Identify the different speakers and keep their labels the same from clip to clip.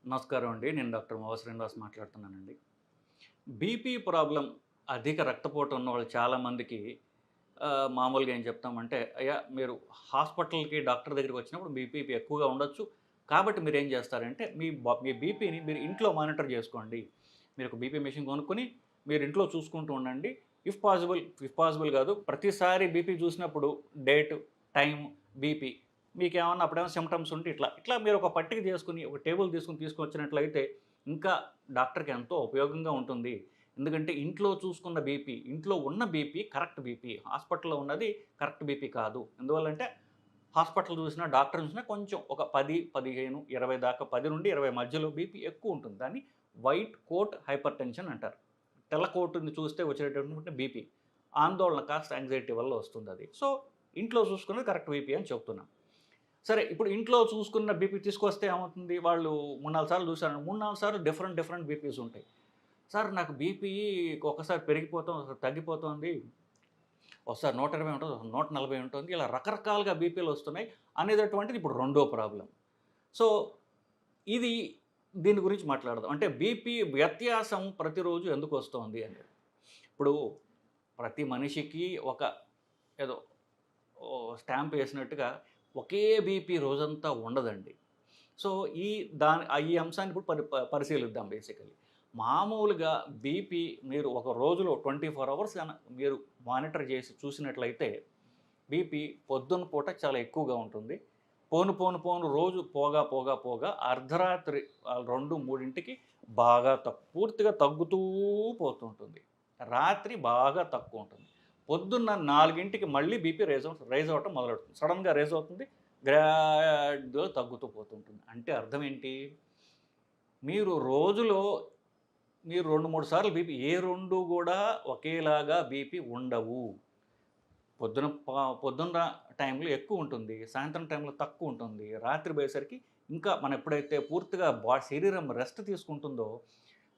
Speaker 1: నమస్కారం అండి. నేను డాక్టర్ మోవ శ్రీనివాస్ మాట్లాడుతున్నానండి. బీపీ ప్రాబ్లమ్ అధిక రక్తపోటు ఉన్నవాళ్ళు చాలామందికి మామూలుగా ఏం చెప్తామంటే, "అయ్యా మీరు హాస్పిటల్‌కి డాక్టర్ దగ్గరికి వచ్చినప్పుడు బీపీ ఎక్కువగా ఉండొచ్చు. కాబట్టి మీరేం చేస్తారంటే మీ బీపీని మీరు ఇంట్లో మానిటర్ చేసుకోండి. మీరు ఒక బీపీ మెషిన్ కొనుక్కొని మీరు ఇంట్లో చూసుకుంటూ ఉండండి. ఇఫ్ పాసిబుల్ కాదు ప్రతిసారి బీపీ చూసినప్పుడు డేట్, టైమ్, బీపీ మీకేమన్నా అప్పుడేమో సింప్టమ్స్ ఉంటే ఇట్లా మీరు ఒక పట్టిక చేసుకొని, ఒక టేబుల్ తీసుకొచ్చినట్లయితే ఇంకా డాక్టర్‌కి ఎంతో ఉపయోగంగా ఉంటుంది. ఎందుకంటే ఇంట్లో ఉన్న బీపీ కరెక్ట్ బీపీ. హాస్పిటల్‌లో ఉన్నది కరెక్ట్ బీపీ కాదు. ఎందువల్లంటే హాస్పిటల్ చూసినా, డాక్టర్ చూసినా కొంచెం ఒక 10, 15, 20 దాకా 10-20 మధ్యలో బీపీ ఎక్కువుంటుంది. దాన్ని వైట్ కోట్ హైపర్‌టెన్షన్ అంటారు. తెల్ల కోటుని చూస్తే వచ్చేటటువంటి బీపీ. ఆందోళన కాస్త యాంగ్జైటీ వల్ల వస్తుందది. సో, ఇంట్లో చూసుకున్నది కరెక్ట్ బీపీ అని చెప్తున్నాం. సరే ఇప్పుడు ఇంట్లో చూసుకున్న బీపీ తీసుకొస్తే ఏమవుతుంది? వాళ్ళు 3, 4 సార్లు చూసారు. 3, 4 సార్లు డిఫరెంట్ బీపీస్ ఉంటాయి. సార్ నాకు బీపీ ఒక్కసారి పెరిగిపోతాం, ఒకసారి తగ్గిపోతోంది. ఒకసారి 120 ఉంటుంది, ఒకసారి 140 ఉంటుంది. ఇలా రకరకాలుగా బీపీలొస్తున్నాయి అనేటటువంటిది ఇప్పుడు రెండో ప్రాబ్లమ్. సో, ఇది దీని గురించి మాట్లాడదాం. అంటే బీపీ వ్యత్యాసం ప్రతిరోజు ఎందుకొస్తోంది అనేది. ఇప్పుడు ప్రతి మనిషికి ఒక ఏదో స్టాంప్ ఏసినట్టుగా ఒకే బీపీ రోజంతా ఉండదండి. సో, ఈ అంశాన్ని ఇప్పుడు పరిశీలిద్దాం బేసికల్లీ. మామూలుగా బీపీ మీరు ఒక రోజులో 24 అవర్స్ మీరు మానిటర్ చేసి చూసినట్లయితే బీపీ పొద్దున్న పూట చాలా ఎక్కువగా ఉంటుంది. పోను రోజు పోగా అర్ధరాత్రి 2, 3కి బాగా పూర్తిగా తగ్గుతూ పోతుంటుంది. రాత్రి బాగా తక్కువుంటుంది. పొద్దున్న 4కి మళ్ళీ బీపీ రైజ్ అవ్వటం మొదలెడుతుంది. సడెన్‌గా రైజ్ అవుతుంది. గ్రాడ్యువల్‌గా తగ్గుతూ పోతుంటుంది. అంటే అర్థం ఏంటి? మీరు రోజులో మీరు 2, 3 సార్లు బీపీ ఏ 2 గూడా ఒకేలాగా బీపీ ఉండవు. పొద్దున్న టైంలో ఎక్కువుంటుంది. సాయంత్రం టైంలో తక్కువుంటుంది. రాత్రి పోయేసరికి ఇంకా మనం ఎప్పుడైతే పూర్తిగా శరీరం రెస్ట్ తీసుకుంటుందో,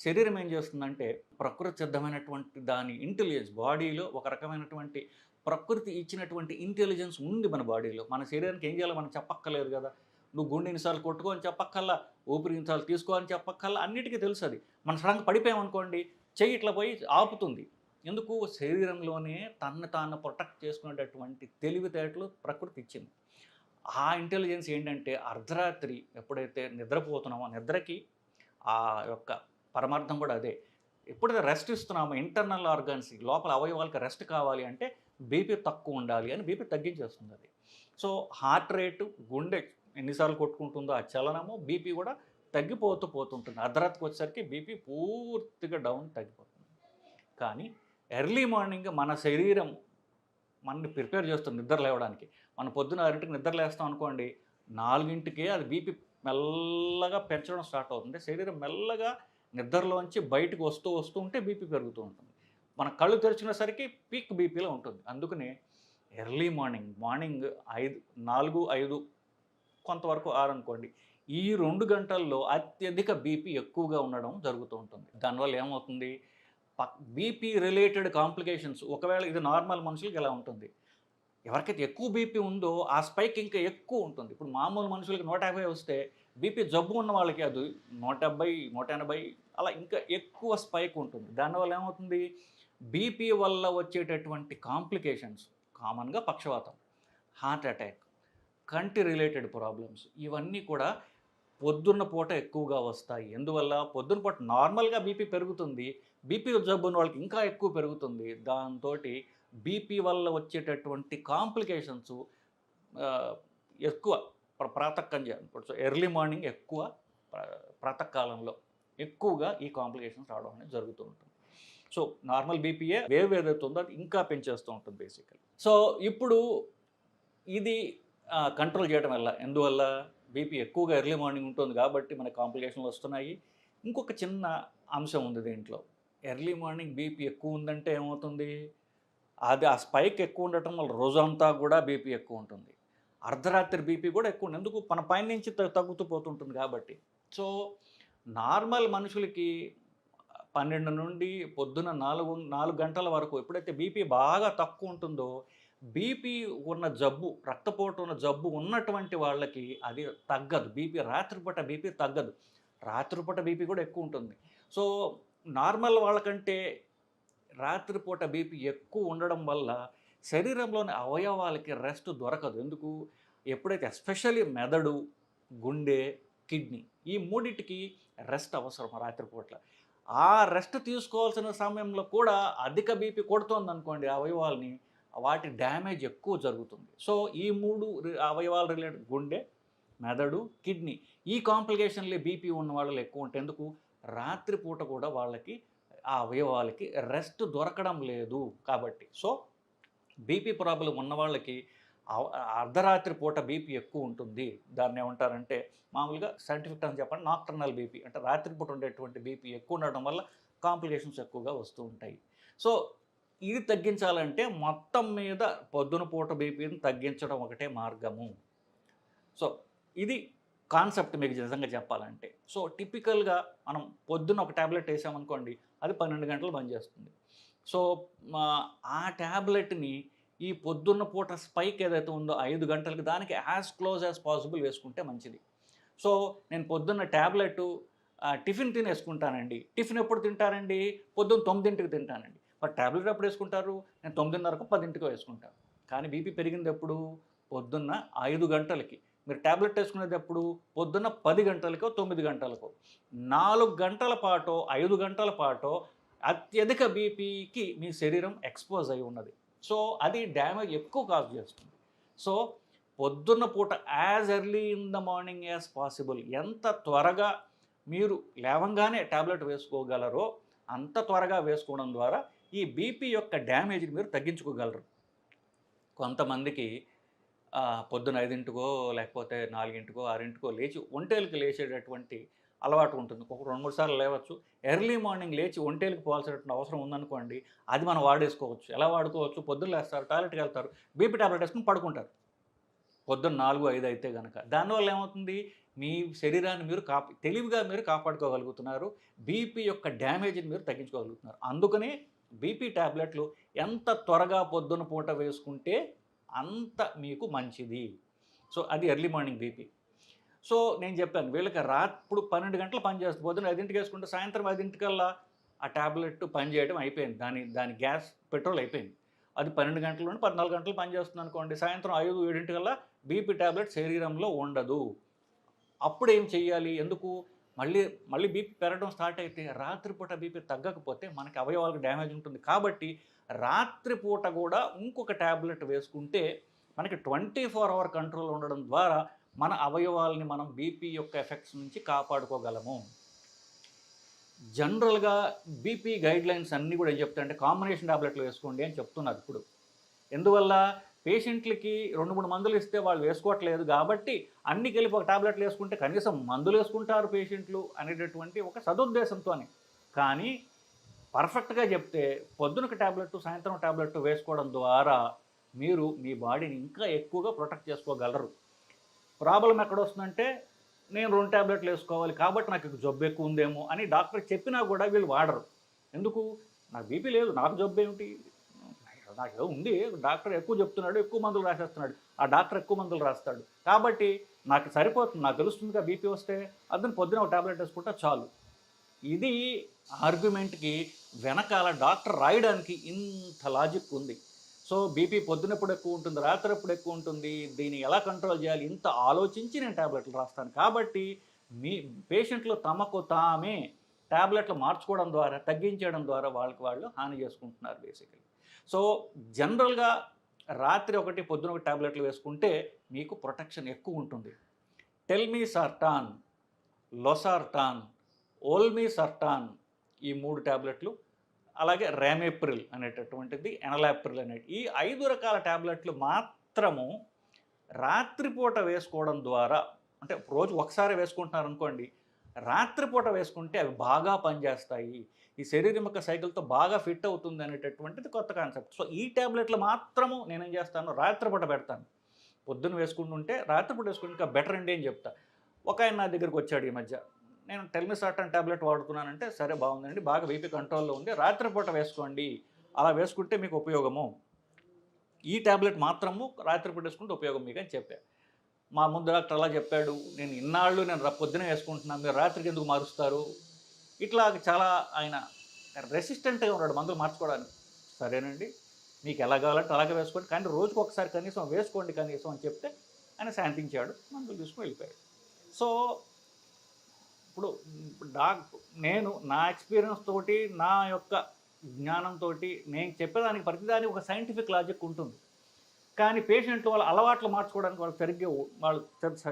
Speaker 1: శరీరం ఏం చేస్తుందంటే ప్రకృతి సిద్ధమైనటువంటి దాని ఇంటెలిజెన్స్ బాడీలో ఒక రకమైనటువంటి ప్రకృతి ఇచ్చినటువంటి ఇంటెలిజెన్స్ ఉంది మన బాడీలో. మన శరీరానికి ఏం చేయాలో మనం చెప్పక్కర్లేదు కదా! నువ్వు గుండె ఇన్నిసార్లు కొట్టుకో అని చెప్పక్కర్లా, ఊపిరి ఇన్నిసార్లు తీసుకో అని చెప్పక్కర్లా, అన్నిటికీ తెలుసది. మనం సడెన్‌గా పడిపోయామనుకోండి, చెయ్యి ఇట్లా పోయి ఆపుతుంది. ఎందుకు? శరీరంలోనే తనను తాను ప్రొటెక్ట్ చేసుకునేటటువంటి తెలివితేటలు ప్రకృతి ఇచ్చింది. ఆ ఇంటెలిజెన్స్ ఏంటంటే అర్ధరాత్రి ఎప్పుడైతే నిద్రపోతున్నామో నిద్రకి ఆ యొక్క పరమార్థం కూడా అదే. ఎప్పుడైతే రెస్ట్ ఇస్తున్నామో ఇంటర్నల్ ఆర్గాన్స్‌కి లోపల అవయవాలకి రెస్ట్ కావాలి అంటే బీపీ తక్కువ ఉండాలి అని బీపీ తగ్గించేస్తుంది అది. సో, హార్ట్ రేటు గుండె ఎన్నిసార్లు కొట్టుకుంటుందో ఆ చలనము బీపీ కూడా పోతుంటుంది. అర్ధరాత్రికి వచ్చేసరికి బీపీ పూర్తిగా డౌన్ తగ్గిపోతుంది. కానీ ఎర్లీ మార్నింగ్ మన శరీరం మనల్ని ప్రిపేర్ చేస్తుంది నిద్ర లేవడానికి. మనం పొద్దున 6కి నిద్ర లేస్తాం అనుకోండి, 4కే అది బీపీ మెల్లగా పెంచడం స్టార్ట్ అవుతుంది. శరీరం మెల్లగా నిద్రలోంచి బయటకు వస్తూ ఉంటే బీపీ పెరుగుతూ ఉంటుంది. మన కళ్ళు తెరిచినసరికి పీక్ బీపీలో ఉంటుంది. అందుకనే ఎర్లీ మార్నింగ్ 4, 5 కొంతవరకు 6 అనుకోండి. ఈ 2 గంటల్లో అత్యధిక బీపీ ఎక్కువగా ఉండడం జరుగుతూ ఉంటుంది. దానివల్ల ఏమవుతుంది? బీపీ రిలేటెడ్ కాంప్లికేషన్స్ ఒకవేళ ఇది నార్మల్ మనుషులకి ఎలా ఉంటుంది? ఎవరికైతే ఎక్కువ బీపీ ఉందో ఆ స్పైక్ ఇంకా ఎక్కువ ఉంటుంది. ఇప్పుడు మామూలు మనుషులకి 150 వస్తే బీపీ జబ్బు ఉన్న వాళ్ళకి అది 170, 180 అలా ఇంకా ఎక్కువ స్పైక్ ఉంటుంది. దానివల్ల ఏమవుతుంది? బీపీ వల్ల వచ్చేటటువంటి కాంప్లికేషన్స్ కామన్‌గా పక్షవాతం, హార్ట్ అటాక్, కంటి రిలేటెడ్ ప్రాబ్లమ్స్ ఇవన్నీ కూడా పొద్దున్న పూట ఎక్కువగా వస్తాయి. ఎందువల్ల? పొద్దున పూట నార్మల్‌గా బీపీ పెరుగుతుంది. బీపీ జబ్బు ఉన్న వాళ్ళకి ఇంకా ఎక్కువ పెరుగుతుంది. దాంతోటి బీపీ వల్ల వచ్చేటటువంటి కాంప్లికేషన్స్ ఆహ్, ఎక్కువ ఎర్లీ మార్నింగ్ ఎక్కువ ప్రాతకాలంలో ఎక్కువగా ఈ కాంప్లికేషన్స్ రావడం అనేది జరుగుతూ ఉంటుంది. సో, నార్మల్ బీపీయే వేవ్ ఏదైతే ఉందో అది ఇంకా పెంచేస్తూ ఉంటుంది బేసికల్లీ. సో, ఇప్పుడు ఇది కంట్రోల్ చేయడం ఎందువల్ల? బీపీ ఎక్కువగా ఎర్లీ మార్నింగ్ ఉంటుంది కాబట్టి మనకు కాంప్లికేషన్‌లు వస్తున్నాయి. ఇంకొక చిన్న అంశం ఉంది దీంట్లో. ఎర్లీ మార్నింగ్ బీపీ ఎక్కువ ఉందంటే ఏమవుతుంది? అది ఆ స్పైక్ ఎక్కువ ఉండటం వల్ల రోజంతా కూడా బీపీ ఎక్కువ ఉంటుంది. అర్ధరాత్రి బీపీ కూడా ఎక్కువ ఎందుకు? మన పైనుంచి తగ్గుతూ పోతుంటుంది కాబట్టి. సో, నార్మల్ మనుషులకి 12 నుండి పొద్దున 4 గంటల వరకు ఎప్పుడైతే బీపీ బాగా తక్కువ ఉంటుందో, బీపీ ఉన్న జబ్బు, రక్తపోటు ఉన్న జబ్బు ఉన్నటువంటి వాళ్ళకి అది తగ్గదు. రాత్రిపూట బీపీ తగ్గదు. రాత్రిపూట బీపీ కూడా ఎక్కువ ఉంటుంది. సో, నార్మల్ వాళ్ళకంటే రాత్రిపూట బీపీ ఎక్కువ ఉండడం వల్ల శరీరంలోని అవయవాలకి రెస్ట్ దొరకదు. ఎందుకు? ఎప్పుడైతే ఎస్పెషల్లీ మెదడు, గుండె, కిడ్నీ ఈ మూడిటికి రెస్ట్ అవసరం రాత్రిపూట్ల. ఆ రెస్ట్ తీసుకోవాల్సిన సమయంలో కూడా అధిక బీపీ కొడుతోందనుకోండి అవయవాల్ని, వాటి డ్యామేజ్ ఎక్కువ జరుగుతుంది. సో, ఈ 3 అవయవాలు రిలేటెడ్ గుండె, మెదడు, కిడ్నీ ఈ కాంప్లికేషన్‌లే బీపీ ఉన్న వాళ్ళలో ఎక్కువ ఉంటాయి. ఎందుకు? రాత్రిపూట కూడా వాళ్ళకి ఆ అవయవాలకి రెస్ట్ దొరకడం లేదు కాబట్టి. సో, బీపీ ప్రాబ్లమ్ ఉన్న వాళ్ళకి అర్ధరాత్రి పూట బీపీ ఎక్కువ ఉంటుంది. దాన్నేమంటారంటే మామూలుగా సైంటిఫిక్ టర్మ్ చెప్పండి నాక్టర్నల్ బీపీ. అంటే రాత్రిపూట ఉండేటువంటి బీపీ ఎక్కువ ఉండడం వల్ల కాంప్లికేషన్స్ ఎక్కువగా వస్తూ ఉంటాయి. సో, ఇది తగ్గించాలంటే మొత్తం మీద పొద్దున పూట బీపీని తగ్గించడం ఒకటే మార్గము. సో, ఇది కాన్సెప్ట్ మీకు నిజంగా చెప్పాలంటే. సో, టిపికల్‌గా మనం పొద్దున్న ఒక టాబ్లెట్ ఏసామనుకోండి, అది 12 గంటలు పనిచేస్తుంది. సో, ఆ టాబ్లెట్‌ని ఈ పొద్దున్న పూట స్పైక్ ఏదైతే ఉందో 5 గంటలకి దానికి యాస్ క్లోజ్ యాస్ పాసిబుల్ వేసుకుంటే మంచిది. సో, నేను పొద్దున్న టాబ్లెటు టిఫిన్ తినేసుకుంటానండి. టిఫిన్ ఎప్పుడు తింటారండి? పొద్దున్న 9కి తింటానండి. మరి టాబ్లెట్ ఎప్పుడు వేసుకుంటారు? నేను 9:30కో, 10కో వేసుకుంటాను. కానీ బీపీ పెరిగింది ఎప్పుడు? పొద్దున్న 5 గంటలకి. మీరు టాబ్లెట్ వేసుకునేది ఎప్పుడు? పొద్దున్న 10 గంటలకో, 9 గంటలకో. 4 గంటల పాటో, 5 గంటల పాటో అత్యధిక బీపీకి మీ శరీరం ఎక్స్‌పోజ్ అయి ఉన్నది. సో, అది డ్యామేజ్ ఎక్కువ కాజ్ చేస్తుంది. సో, పొద్దున్న పూట as early in the morning as possible ఎంత త్వరగా మీరు లేవంగానే టాబ్లెట్ వేసుకోగలరో అంత త్వరగా వేసుకోవడం ద్వారా ఈ బీపీ యొక్క డ్యామేజ్‌ని మీరు తగ్గించుకోగలరు. కొంతమందికి పొద్దున 5కో లేకపోతే 4కో, 6కో లేచి ఒంటేలకు లేచేటటువంటి అలవాటు ఉంటుంది. ఒక 2, 3 సార్లు లేవచ్చు. ఎర్లీ మార్నింగ్ లేచి ఒంటేలకు పోవాల్సినటువంటి అవసరం ఉందనుకోండి, అది మనం వాడేసుకోవచ్చు. ఎలా వాడుకోవచ్చు? పొద్దున్న లేస్తారు, టాయిలెట్‌కి వెళ్తారు, బీపీ టాబ్లెట్ వేసుకొని పడుకుంటారు. పొద్దున్న 4, 5 అయితే గనక. దానివల్ల ఏమవుతుంది? మీ శరీరాన్ని మీరు తెలివిగా మీరు కాపాడుకోగలుగుతున్నారు. బీపీ యొక్క డ్యామేజ్‌ని మీరు తగ్గించుకోగలుగుతున్నారు. అందుకనే బీపీ టాబ్లెట్లు ఎంత త్వరగా పొద్దున పూట వేసుకుంటే అంత మీకు మంచిది. సో, అది ఎర్లీ మార్నింగ్ బీపీ. సో, నేను చెప్పాను వీళ్ళకి ఇప్పుడు 12 గంటలు పనిచేస్తుంది. పొద్దున్న 5కి వేసుకుంటే సాయంత్రం 5కల్లా ఆ టాబ్లెట్ పనిచేయడం అయిపోయింది. దాని గ్యాస్ పెట్రోల్ అయిపోయింది. అది 12 గంటల నుండి 14 గంటలు పనిచేస్తుంది అనుకోండి. సాయంత్రం 5, 7కల్లా బీపీ టాబ్లెట్ శరీరంలో ఉండదు. అప్పుడు ఏం చెయ్యాలి? ఎందుకు? మళ్ళీ బీపీ పెరగడం స్టార్ట్ అయితే రాత్రిపూట బీపీ తగ్గకపోతే మనకి అవయవాలకు డ్యామేజ్ ఉంటుంది. కాబట్టి రాత్రిపూట కూడా ఇంకొక టాబ్లెట్ వేసుకుంటే మనకి 24 అవర్ కంట్రోల్ ఉండడం ద్వారా మన అవయవాల్ని మనం బీపీ యొక్క ఎఫెక్ట్స్ నుంచి కాపాడుకోగలము. జనరల్‌గా బీపీ గైడ్‌లైన్స్ అన్నీ కూడా ఏం చెప్తాయంటే కాంబినేషన్ టాబ్లెట్లు వేసుకోండి అని చెప్తున్నారు ఇప్పుడు. ఎందువల్ల? పేషెంట్లకి 2, 3 మందులు ఇస్తే వాళ్ళు వేసుకోవట్లేదు కాబట్టి అన్నీ కలిపి ఒక టాబ్లెట్లు వేసుకుంటే కనీసం మందులు వేసుకుంటారు పేషెంట్లు అనేటటువంటి ఒక సదుద్దేశంతోనే. కానీ పర్ఫెక్ట్‌గా చెప్తే పొద్దునకి టాబ్లెట్, సాయంత్రం టాబ్లెట్ వేసుకోవడం ద్వారా మీరు మీ బాడీని ఇంకా ఎక్కువగా ప్రొటెక్ట్ చేసుకోగలరు. ప్రాబ్లమ్ ఎక్కడొస్తుందంటే నేను 2 టాబ్లెట్లు వేసుకోవాలి కాబట్టి నాకు జబ్బు ఎక్కువ ఉందేమో అని డాక్టర్ చెప్పినా కూడా వీళ్ళు వాడరు. ఎందుకు? నాకు బీపీ లేదు, నాకు జబ్బు ఏమిటి? నాకేదో ఉంది, డాక్టర్ ఎక్కువ చెప్తున్నాడు, ఎక్కువ మందులు రాసేస్తున్నాడు. ఆ డాక్టర్ ఎక్కువ మందులు రాస్తాడు. కాబట్టి నాకు సరిపోతుంది, నాకు తెలుస్తుందిగా బీపీ వస్తే అతను పొద్దున ఒక టాబ్లెట్ వేసుకుంటే చాలు. ఇది ఆర్గ్యుమెంట్‌కి వెనకాల డాక్టర్ రాయడానికి ఇంత లాజిక్ ఉంది. సో, బీపీ పొద్దునెప్పుడు ఎక్కువ ఉంటుంది, రాత్రి ఎప్పుడు ఎక్కువ ఉంటుంది, దీన్ని ఎలా కంట్రోల్ చేయాలి ఇంత ఆలోచించి నేను టాబ్లెట్లు రాస్తాను. కాబట్టి మీ పేషెంట్లు తమకు తామే టాబ్లెట్లు మార్చుకోవడం ద్వారా, తగ్గించేయడం ద్వారా వాళ్ళకి వాళ్ళు హాని చేసుకుంటున్నారు బేసికలీ. సో, జనరల్‌గా రాత్రి ఒకటి, పొద్దున ఒకటి టాబ్లెట్లు వేసుకుంటే మీకు ప్రొటెక్షన్ ఎక్కువ ఉంటుంది. టెల్మిసర్టాన్, లొసార్టాన్, ఓల్మిసర్టాన్ ఈ 3 టాబ్లెట్లు, అలాగే రామేప్రిల్ అనేటటువంటిది, ఎనలాప్రిల్ అనేటి ఈ 5 రకాల టాబ్లెట్లు మాత్రము రాత్రిపూట వేసుకోవడం ద్వారా, అంటే రోజు ఒకసారి వేసుకుంటున్నారనుకోండి, రాత్రిపూట వేసుకుంటే అవి బాగా పనిచేస్తాయి. ఈ శరీరం యొక్క సైకిల్‌తో బాగా ఫిట్ అవుతుంది అనేటటువంటిది కొత్త కాన్సెప్ట్. సో, ఈ టాబ్లెట్లు మాత్రము నేనేం చేస్తాను, రాత్రిపూట పెడతాను. పొద్దున్న వేసుకుంటుంటే రాత్రిపూట వేసుకుంటే ఇంకా బెటర్ అండి అని చెప్తా. ఒకాయన నా దగ్గరికి వచ్చాడు ఈ మధ్య. నేను టెల్మిసర్టాన్ టాబ్లెట్ వాడుతున్నానంటే, సరే బాగుందండి, బాగా బీపీ కంట్రోల్‌లో ఉంది, రాత్రిపూట వేసుకోండి, అలా వేసుకుంటే మీకు ఉపయోగము. ఈ టాబ్లెట్ మాత్రము రాత్రిపూట వేసుకుంటే ఉపయోగం మీకు అని చెప్పా. మా ముందు డాక్టర్ అలా చెప్పాడు, నేను ఇన్నాళ్ళు పొద్దునే వేసుకుంటున్నాను, మీరు రాత్రికి ఎందుకు మారుస్తారు? ఇట్లా చాలా ఆయన రెసిస్టెంట్‌గా ఉన్నాడు మందులు మార్చుకోవడానికి. సరేనండి, మీకు ఎలా కావాలంటే అలాగే వేసుకోండి, కానీ రోజుకి ఒకసారి కనీసం వేసుకోండి కనీసం అని చెప్తే ఆయన శాంతించాడు. మందులు తీసుకొని వెళ్ళిపోయాడు. సో, ఇప్పుడు నేను నా ఎక్స్‌పీరియన్స్ తోటి, నా యొక్క జ్ఞానంతోటి నేను చెప్పేదానికి ప్రతిదానికి ఒక సైంటిఫిక్ లాజిక్ ఉంటుంది. కానీ పేషెంట్లు వాళ్ళ అలవాట్లు మార్చుకోవడానికి వాళ్ళు సరిగ్గా వాళ్ళు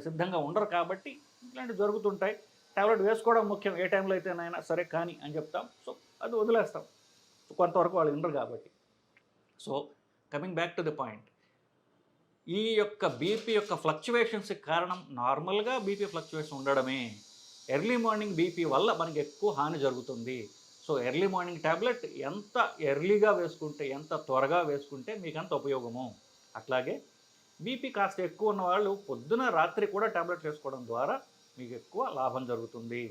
Speaker 1: సిద్ధంగా ఉండరు కాబట్టి ఇట్లాంటివి జరుగుతుంటాయి. టాబ్లెట్ వేసుకోవడం ముఖ్యం. ఏ టైంలో అయితేనైనా సరే కానీ అని చెప్తాం. సో, అది వదిలేస్తాం. కొంతవరకు వాళ్ళు వినరు కాబట్టి. So, coming back to the point. ఈ యొక్క బీపీ యొక్క ఫ్లక్చువేషన్స్‌కి కారణం నార్మల్‌గా బీపీ ఫ్లక్చువేషన్ ఉండడమే. ఎర్లీ మార్నింగ్ బీపీ వల్ల మనకి ఎక్కువ హాని జరుగుతుంది. సో, ఎర్లీ మార్నింగ్ టాబ్లెట్ ఎంత ఎర్లీగా వేసుకుంటే, ఎంత త్వరగా వేసుకుంటే మీకంత ఉపయోగము. అట్లాగే బీపీ కాస్త ఎక్కువ ఉన్నవాళ్ళు పొద్దున రాత్రి కూడా టాబ్లెట్లు వేసుకోవడం ద్వారా మీకు ఎక్కువ లాభం జరుగుతుంది.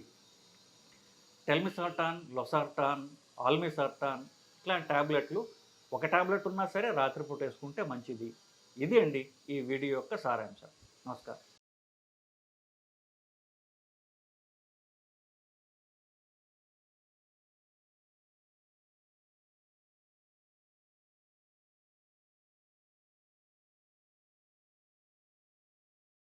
Speaker 1: టెల్మిసర్టాన్, లొసార్టాన్, ఆల్మిసర్టాన్ ఇట్లాంటి టాబ్లెట్లు ఒక టాబ్లెట్ ఉన్నా సరే రాత్రిపూట వేసుకుంటే మంచిది. ఇది అండి ఈ వీడియో యొక్క సారాంశం. నమస్కారం.